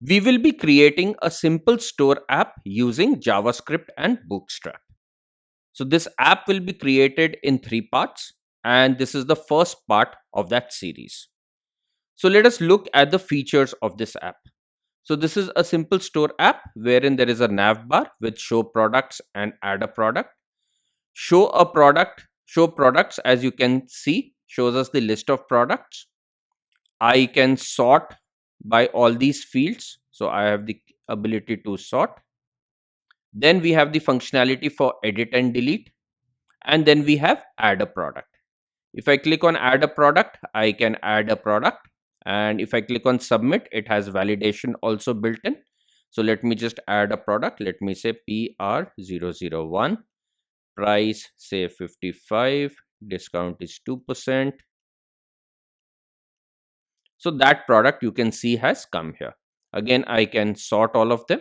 We will be creating a simple store app using JavaScript and Bootstrap. So this app will be created in 3 parts, and this is the first part of that series. So let us look at the features of this app. So this is a simple store app wherein there is a nav bar with show products and add a product. Show products, as you can see, shows us the list of products. I can sort by all these fields. So I have the ability to sort. Then we have the functionality for edit and delete. And then we have add a product. If I click on add a product, I can add a product. And if I click on submit, it has validation also built in. So let me just add a product. Let me say PR001, price say 55, discount is 2%. So that product you can see has come here. Again, I can sort all of them.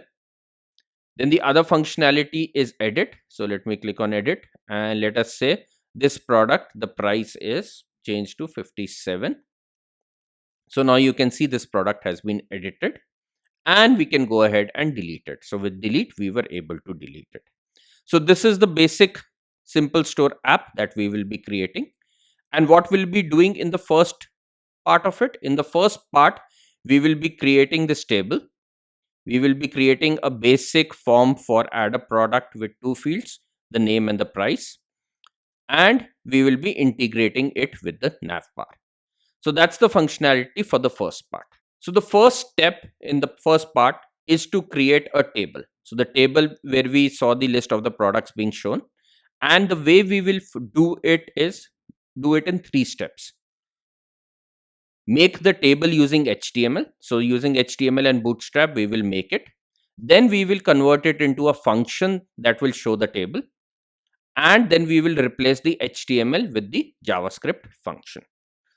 Then the other functionality is edit. So let me click on edit and let us say this product, the price is changed to 57. So now you can see this product has been edited and we can go ahead and delete it. So with delete, we were able to delete it. So this is the basic simple store app that we will be creating. And what we'll be doing in the first part of it, in the first part, we will be creating this table. We will be creating a basic form for add a product with 2 fields, the name and the price. And we will be integrating it with the navbar. So that's the functionality for the first part. So the first step in the first part is to create a table. So the table where we saw the list of the products being shown, and the way we will do it is do it in 3 steps. Make the table using HTML. So using HTML and Bootstrap, we will make it. Then we will convert it into a function that will show the table. And then we will replace the HTML with the JavaScript function.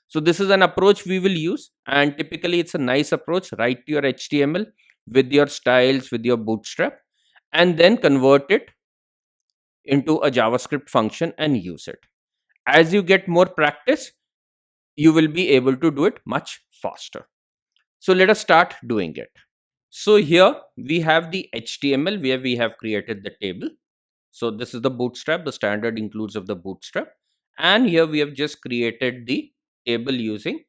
So this is an approach we will use, and typically it's a nice approach. Write your HTML with your styles, with your Bootstrap, and then convert it into a JavaScript function and use it. As you get more practice, you will be able to do it much faster. So let us start doing it. So here we have the HTML where we have created the table. So this is the Bootstrap, the standard includes of the Bootstrap. And here we have just created the table using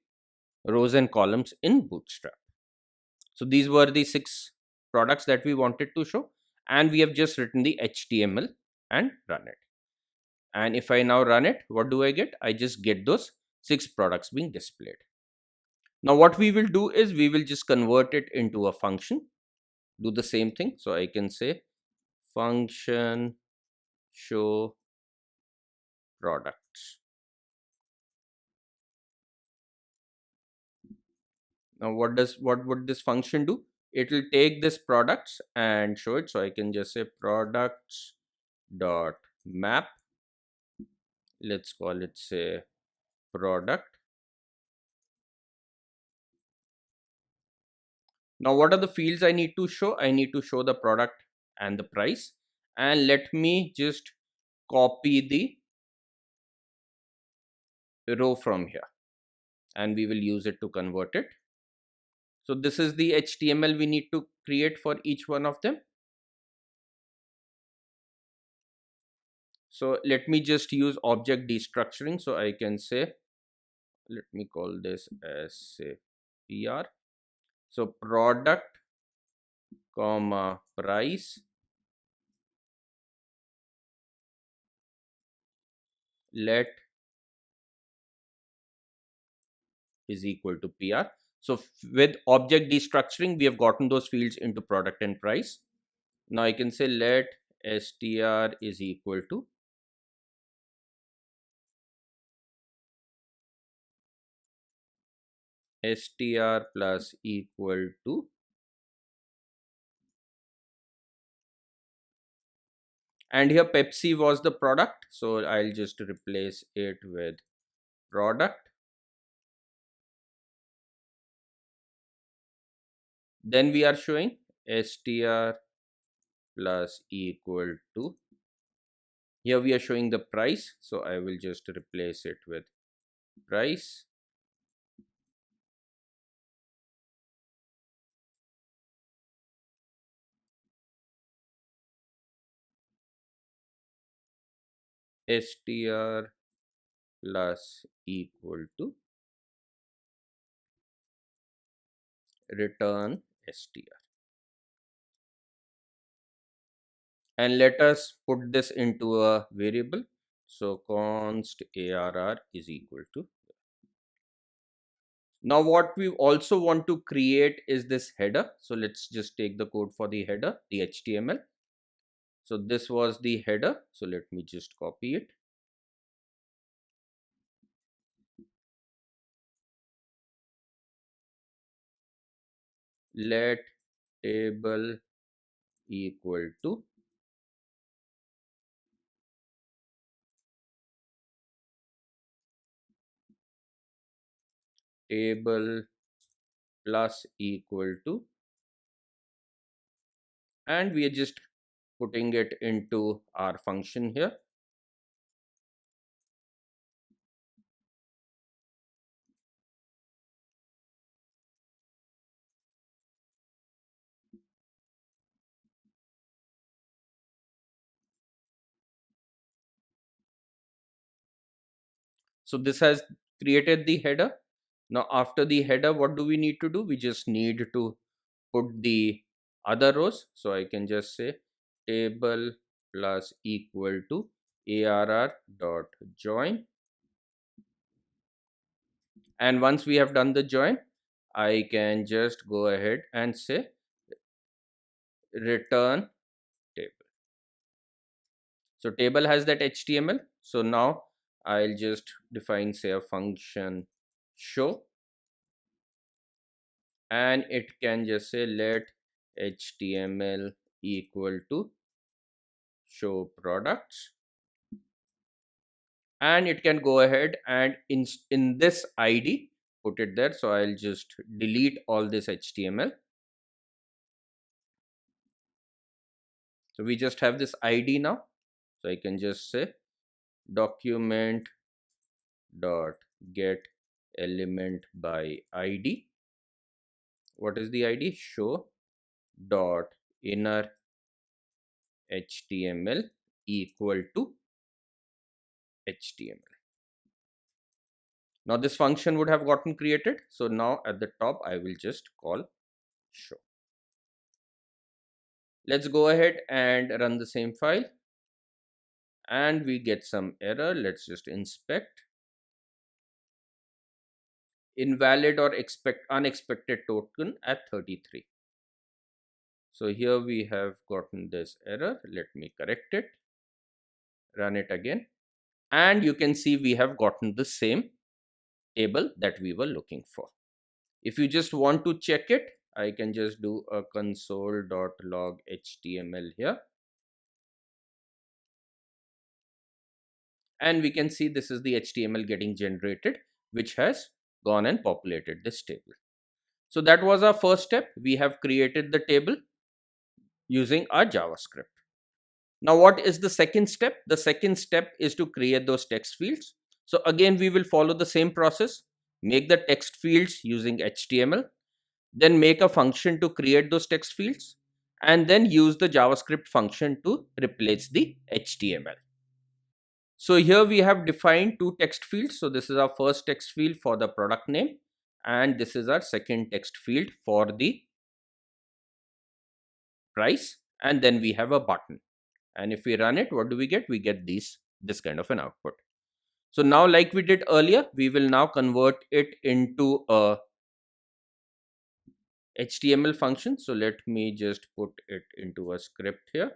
rows and columns in Bootstrap. So these were the 6 products that we wanted to show, and we have just written the HTML and run it. And if I now run it, what do I get? I just get those 6 products being displayed. Now what we will do is we will just convert it into a function, do the same thing. So I can say function show products. Now what would this function do? It will take this products and show it. So I can just say products dot map. Let's call it say product. Now what are the fields I need to show? I need to show the product and the price. And let me just copy the row from here, and we will use it to convert it. So this is the HTML we need to create for each one of them. So let me just use object destructuring. So I can say, let me call this as say PR. So product comma price, let is equal to PR. So with object destructuring, we have gotten those fields into product and price. Now I can say let str is equal to str plus equal to, and here Pepsi was the product, so I'll just replace it with product. Then we are showing str plus equal to, here we are showing the price, so I will just replace it with price. str plus equal to return str, and let us put this into a variable. So const arr is equal to. Now what we also want to create is this header. So let's just take the code for the header, the HTML. So this was the header. So let me just copy it. Let table equal to table plus equal to, and we are just putting it into our function here. So this has created the header. Now after the header, what do we need to do? We just need to put the other rows. So I can just say table plus equal to arr dot join, and once we have done the join, I can just go ahead and say return table. So table has that HTML. So now I'll just define, say, a function show, and it can just say let HTML equal to show products, and it can go ahead and in this ID put it there. So I'll just delete all this HTML. So we just have this ID now. So I can just say document dot get element by ID. What is the ID? Show dot inner HTML equal to HTML. Now this function would have gotten created. So now at the top I will just call show. Let's go ahead and run the same file, and we get some error. Let's just inspect. Invalid or unexpected token at 33. So here we have gotten this error. Let me correct it, run it again, and you can see we have gotten the same table that we were looking for. If you just want to check it, I can just do a console.log HTML here, and we can see this is the HTML getting generated, which has gone and populated this table. So that was our first step. We have created the table using our JavaScript. Now what is the second step? The second step is to create those text fields. So again, we will follow the same process. Make the text fields using HTML, then make a function to create those text fields, and then use the JavaScript function to replace the HTML. So here we have defined two text fields. So this is our first text field for the product name, and this is our second text field for the price, and then we have a button. And if we run it, what do we get? We get this kind of an output. So now, like we did earlier, we will now convert it into a HTML function. So let me just put it into a script here.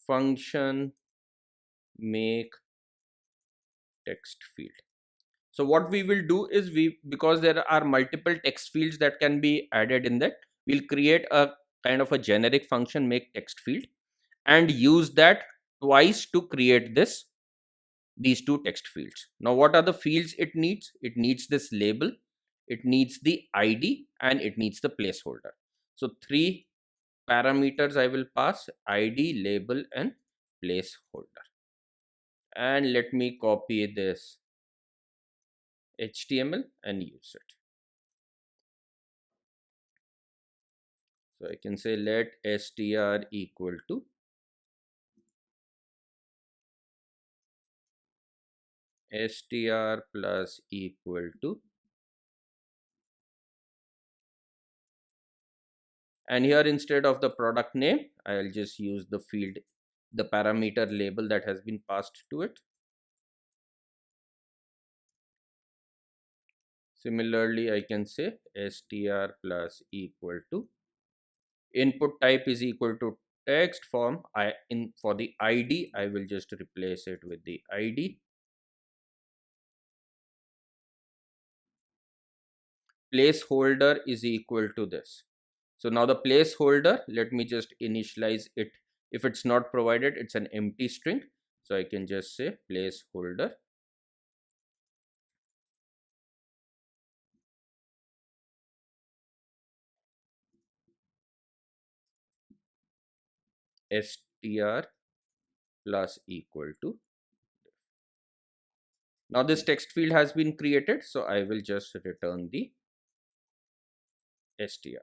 Function make text field. So what we will do is, because there are multiple text fields that can be added in that, we'll create a kind of a generic function make text field and use that twice to create these two text fields. Now what are the fields it needs? It needs this label, it needs the ID, and it needs the placeholder. So three parameters I will pass: ID, label, and placeholder. And let me copy this HTML and use it. So I can say let str equal to str plus equal to, and here instead of the product name I'll just use the field, the parameter label that has been passed to it. Similarly I can say str plus equal to input type is equal to text form. For the ID I will just replace it with the ID. Placeholder is equal to this. So now the placeholder, let me just initialize it. If it's not provided, it's an empty string. So I can just say placeholder str plus equal to. Now this text field has been created, so I will just return the str.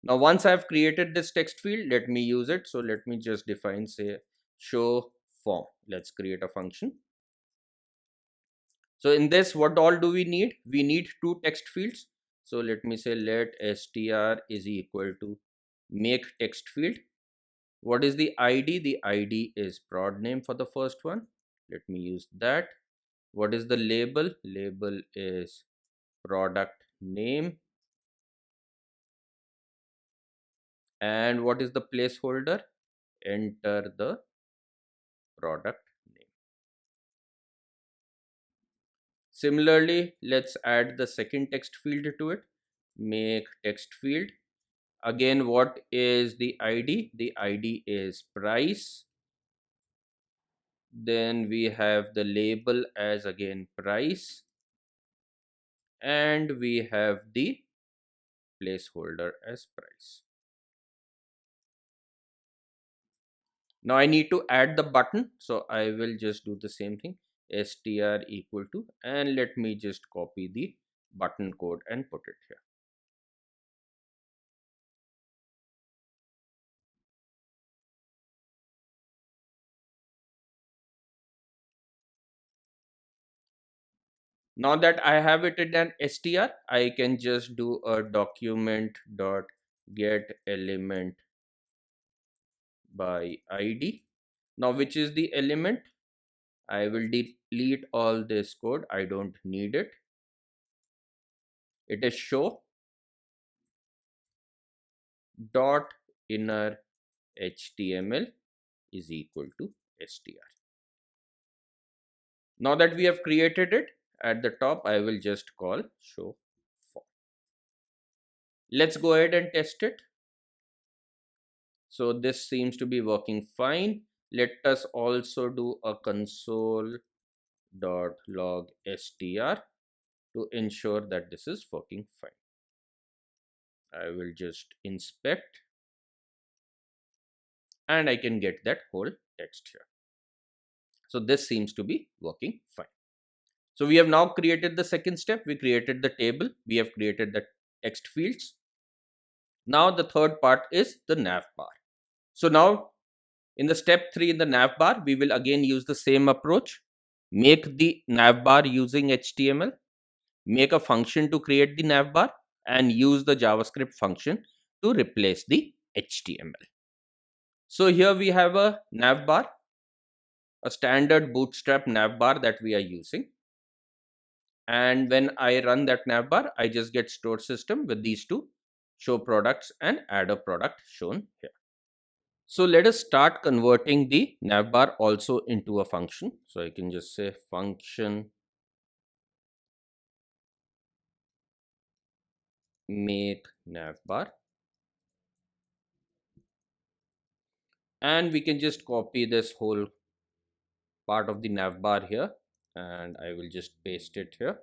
Now once I've created this text field, let me use it. So let me just define, say, show form. Let's create a function. So in this, what all do we need? We need two text fields. So let me say let str is equal to make text field. What is the ID? The ID is prod name for the first one. Let me use that. What is the label? Label is product name. And what is the placeholder? Enter the product name. Similarly, let's add the second text field to it. Make text field. Again, what is the ID? The ID is price. Then we have the label as again price. And we have the placeholder as price. Now I need to add the button. So I will just do the same thing. Str equal to, and let me just copy the button code and put it here. Now that I have it in an str, I can just do a document dot get element by id. Now which is the element? I will delete all this code. I don't need it. It is show dot inner html is equal to str. Now that we have created it, at the top I will just call show form. Let's go ahead and test it. So this seems to be working fine. Let us also do a console.log str to ensure that this is working fine. I will just inspect and I can get that whole text here. So this seems to be working fine. So we have now created the second step. We created the table. We have created the text fields. Now the third part is the nav bar. So now in the step 3 in the nav bar, we will again use the same approach. Make the nav bar using HTML, make a function to create the nav bar, and use the JavaScript function to replace the HTML. So here we have a nav bar, a standard bootstrap nav bar that we are using. And when I run that nav bar, I just get stored system with these two, show products and add a product shown here. So let us start converting the navbar also into a function. So I can just say function make navbar, and we can just copy this whole part of the navbar here, and I will just paste it here.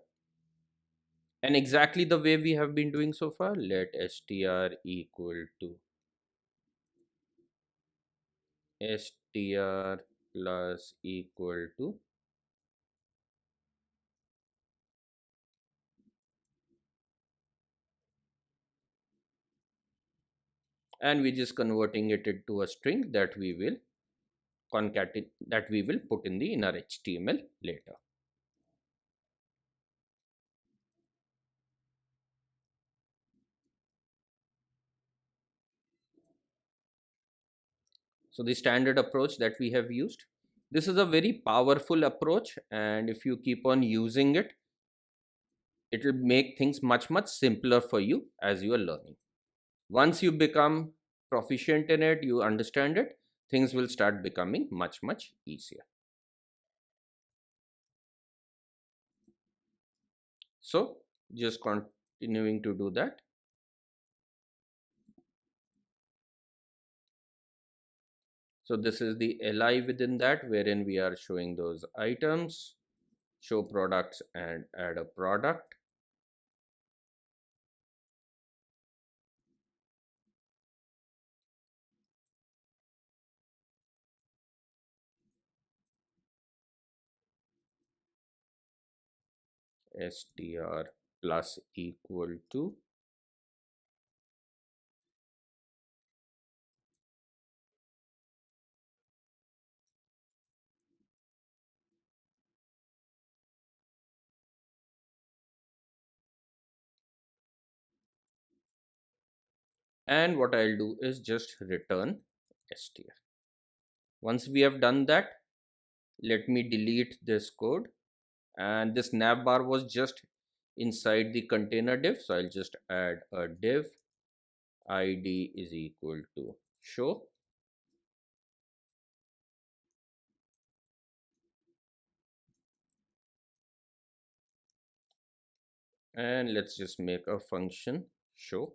And exactly the way we have been doing so far, let str equal to str plus equal to and we're just converting it into a string that we will concatenate, that we will put in the inner HTML later. So the standard approach that we have used, this is a very powerful approach, and if you keep on using it, it will make things much simpler for you as you are learning. Once you become proficient in it, you understand it, things will start becoming much easier. So just continuing to do that. So this is the li within that, wherein we are showing those items, show products and add a product. Str plus equal to and what I'll do is just return str. Once we have done that, let me delete this code, and this navbar was just inside the container div, so I'll just add a div id is equal to show, and let's just make a function show.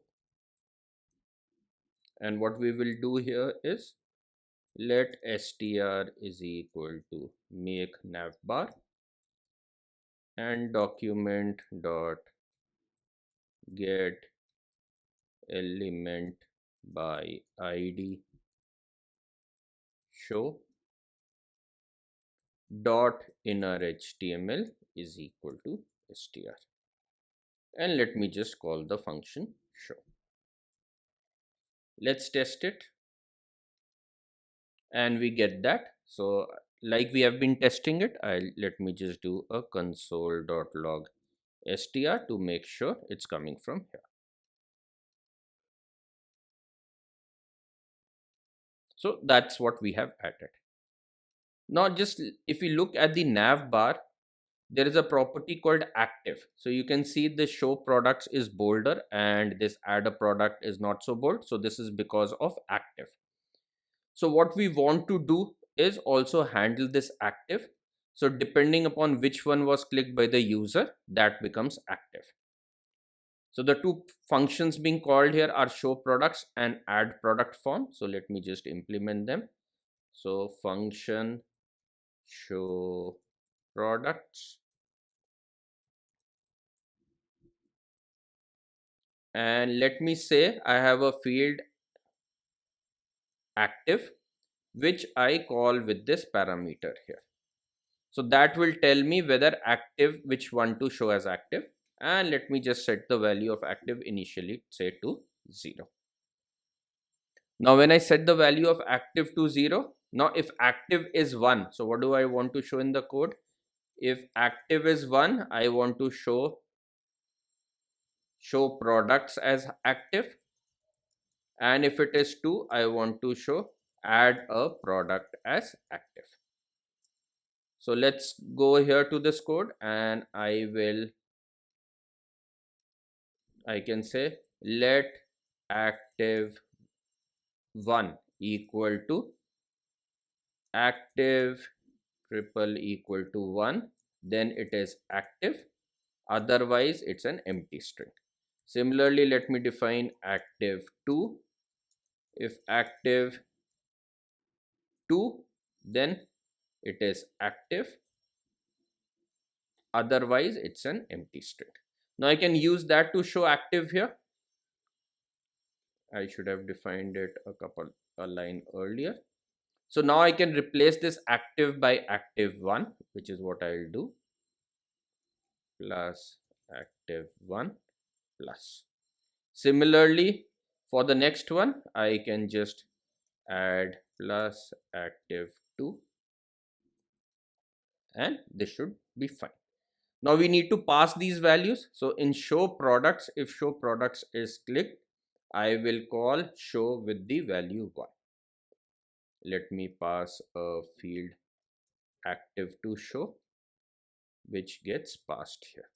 And what we will do here is let str is equal to make navbar and document dot get element by id show dot inner html is equal to str, and let me just call the function show. Let's test it, and we get that. So like we have been testing it, let me just do a console.log str to make sure it's coming from here. So that's what we have added. Now just if we look at the nav bar, there is a property called active. So you can see the show products is bolder and this add a product is not so bold. So this is because of active. So what we want to do is also handle this active. So depending upon which one was clicked by the user, that becomes active. So the two functions being called here are show products and add product form. So let me just implement them. So function show products, and let me say I have a field active which I call with this parameter here. So that will tell me whether active, which one to show as active, and let me just set the value of active initially, say to 0. Now when I set the value of active to 0, now if active is 1, so what do I want to show in the code? If active is 1, I want to show products as active, and if it is 2, I want to show add a product as active. So let's go here to this code, and I can say let active 1 equal to active triple equal to 1, then it is active, otherwise it's an empty string. Similarly, let me define active 2. If active 2, then it is active, otherwise it's an empty string. Now I can use that to show active here. I should have defined it a line earlier. So now I can replace this active by active 1, which is what I'll do, plus active 1 plus. Similarly, For the next one, I can just add plus active2, and this should be fine. Now we need to pass these values. So in show products, if show products is clicked, I will call show with the value 1. Let me pass a field active to show, which gets passed here.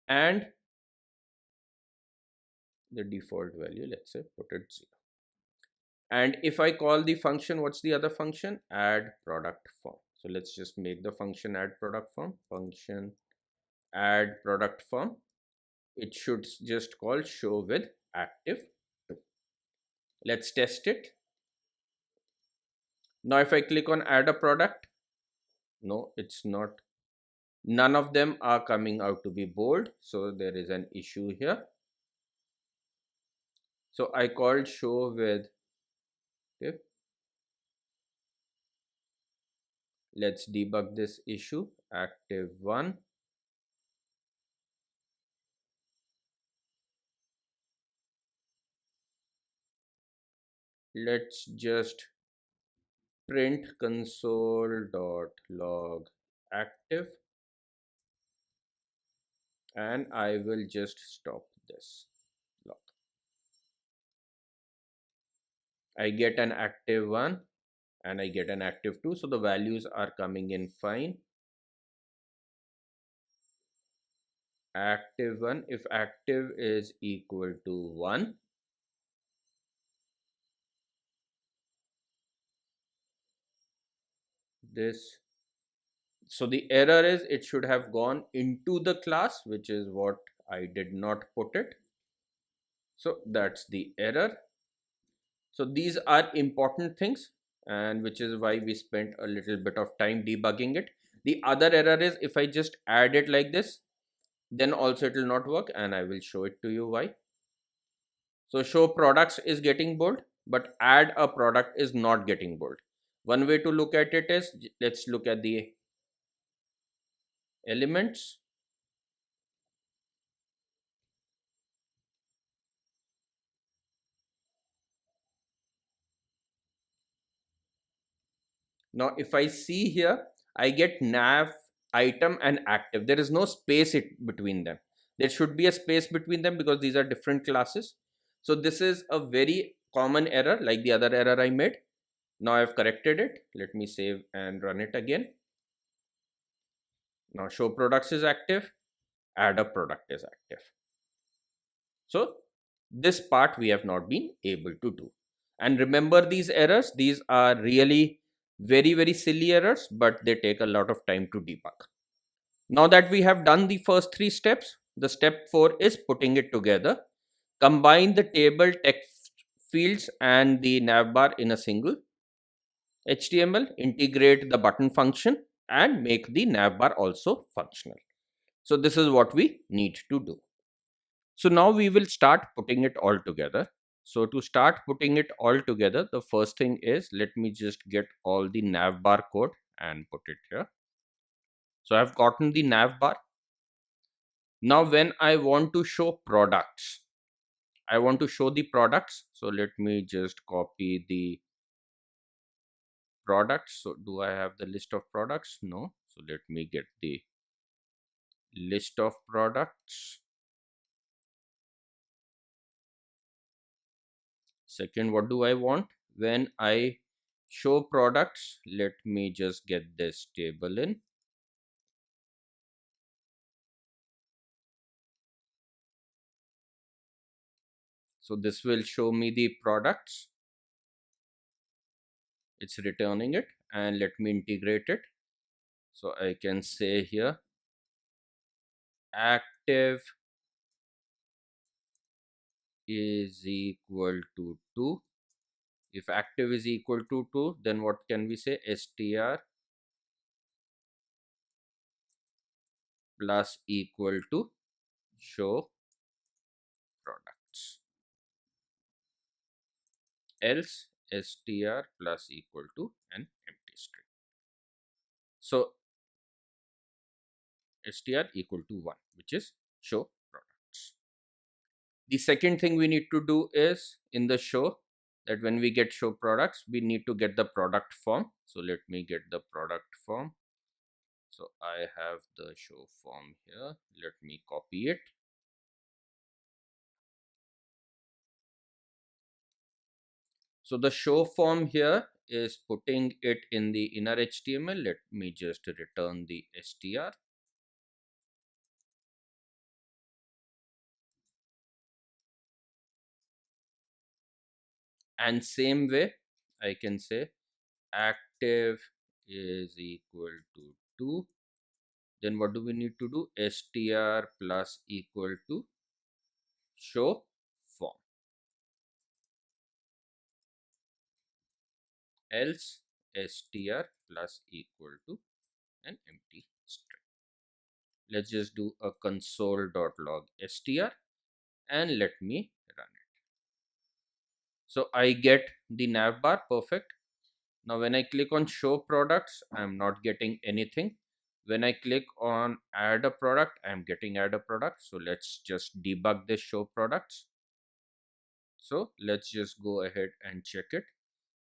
And the default value, let's say put it 0. And if I call the function, what's the other function? Add product form. So let's just make the function add product form. Function add product form. It should just call show with active 2. Let's test it. Now if I click on add a product, no, it's not. None of them are coming out to be bold. So there is an issue here. So I called show with, okay. Let's debug this issue. Active 1. Let's just print console.log active, and I will just stop this log. I get an active 1 and I get an active 2, so the values are coming in fine. Active 1, if active is equal to 1, this, so the error is it should have gone into the class, which is what I did not put it. So that's the error. So these are important things, and which is why we spent a little bit of time debugging it. The other error is if I just add it like this, then also it will not work, and I will show it to you why. So show products is getting bold, but add a product is not getting bold. One way to look at it is, let's look at the elements. Now if I see here, I get nav, item and active. There is no space between them. There should be a space between them because these are different classes. So this is a very common error, like the other error I made. Now I've corrected it. Let me save and run it again. Now show products is active, add a product is active. So this part we have not been able to do. And remember these errors, these are really very silly errors, but they take a lot of time to debug. Now that we have done the first 3 steps, the step 4 is putting it together. Combine the table text fields and the navbar in a single HTML, integrate the button function and make the navbar also functional. So this is what we need to do. So now we will start putting it all together. So to start putting it all together, the first thing is, let me just get all the navbar code and put it here. So I've gotten the navbar. Now when I want to show products, I want to show the products. So let me just copy the products. So do I have the list of products? No. So let me get the list of products. Second, what do I want? When I show products, let me just get this table in. So this will show me the products. It's returning it, and let me integrate it. So I can say here active is equal to 2. If active is equal to 2, then what can we say? Str plus equal to show products. Else str plus equal to an empty string. So str equal to 1, which is show products. The second thing we need to do is in the show, that when we get show products, we need to get the product form. So let me get the product form. So I have the show form here. Let me copy it. So the show form here is putting it in the inner HTML. Let me just return the str. And same way, I can say active is equal to 2. Then what do we need to do? Str plus equal to show form. Else str plus equal to an empty string. Let's just do a console.log str and let me run it. So I get the nav bar, perfect. Now when I click on show products, I'm not getting anything. When I click on add a product, I'm getting add a product. So let's just debug this show products. So let's just go ahead and check it.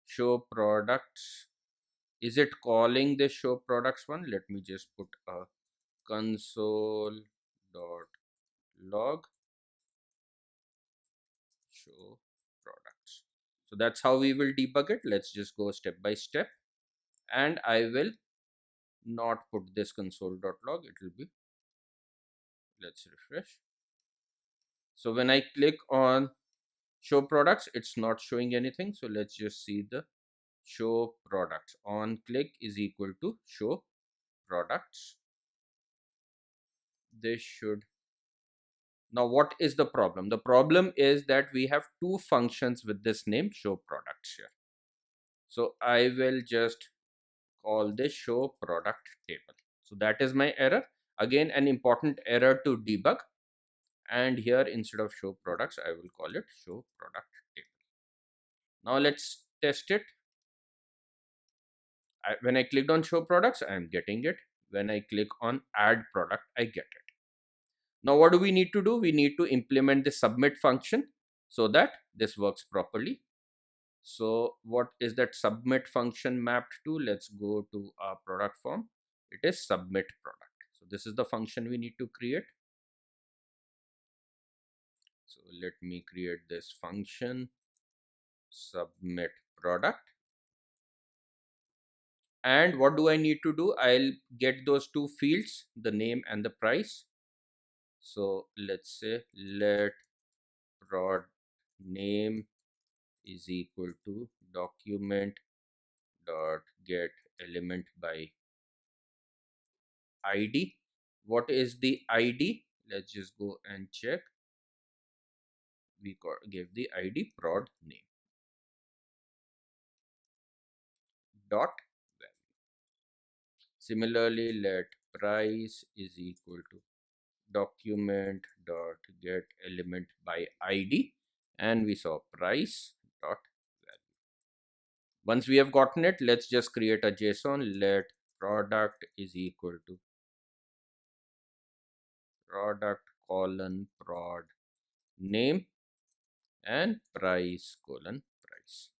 Show products. Is it calling this show products one? Let me just put a console.log show products. So that's how we will debug it. Let's just go step by step, and I will not put this console.log. It will be, let's refresh. So when I click on show products, it's not showing anything. So let's just see the show products. On click is equal to show products. This should. Now what is the problem? The problem is that we have two functions with this name show products here. So I will just call this show product table. So that is my error. Again, an important error to debug. And here instead of show products, I will call it show product table. Now let's test it. When I clicked on show products, I am getting it. When I click on add product, I get it. Now what do we need to do? We need to implement the submit function so that this works properly. So what is that submit function mapped to? Let's go to our product form. It is submit product. So this is the function we need to create. So let me create this function submit product. And what do I need to do? I'll get those two fields, the name and the price. So let's say let prod name is equal to document dot get element by id. What is the id? Let's just go and check. We give the id prod name dot value. Similarly, let price is equal to document dot get element by id, and we saw price dot value. Once we have gotten it, let's just create a JSON. Let product is equal to product colon prod name and price colon price.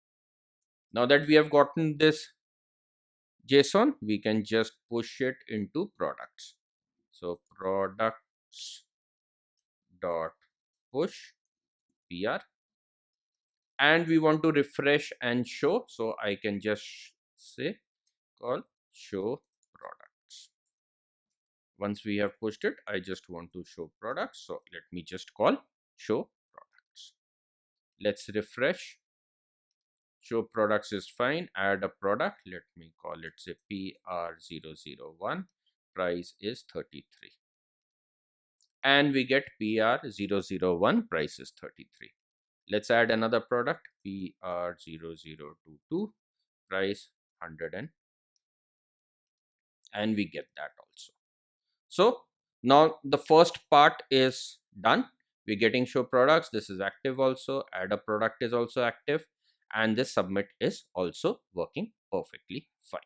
Now that we have gotten this JSON, we can just push it into products. So products dot push pr, and we want to refresh and show, so I can just say call show products. Once we have pushed it, I just want to show products, so let me just call show products. Let's refresh. Show products is fine. Add a product. Let me call it say PR001. Price is 33. And we get PR001. Price is 33. Let's add another product. PR0022. Price 100. And we get that also. So now the first part is done. We're getting show products. This is active also. Add a product is also active. And this submit is also working perfectly fine.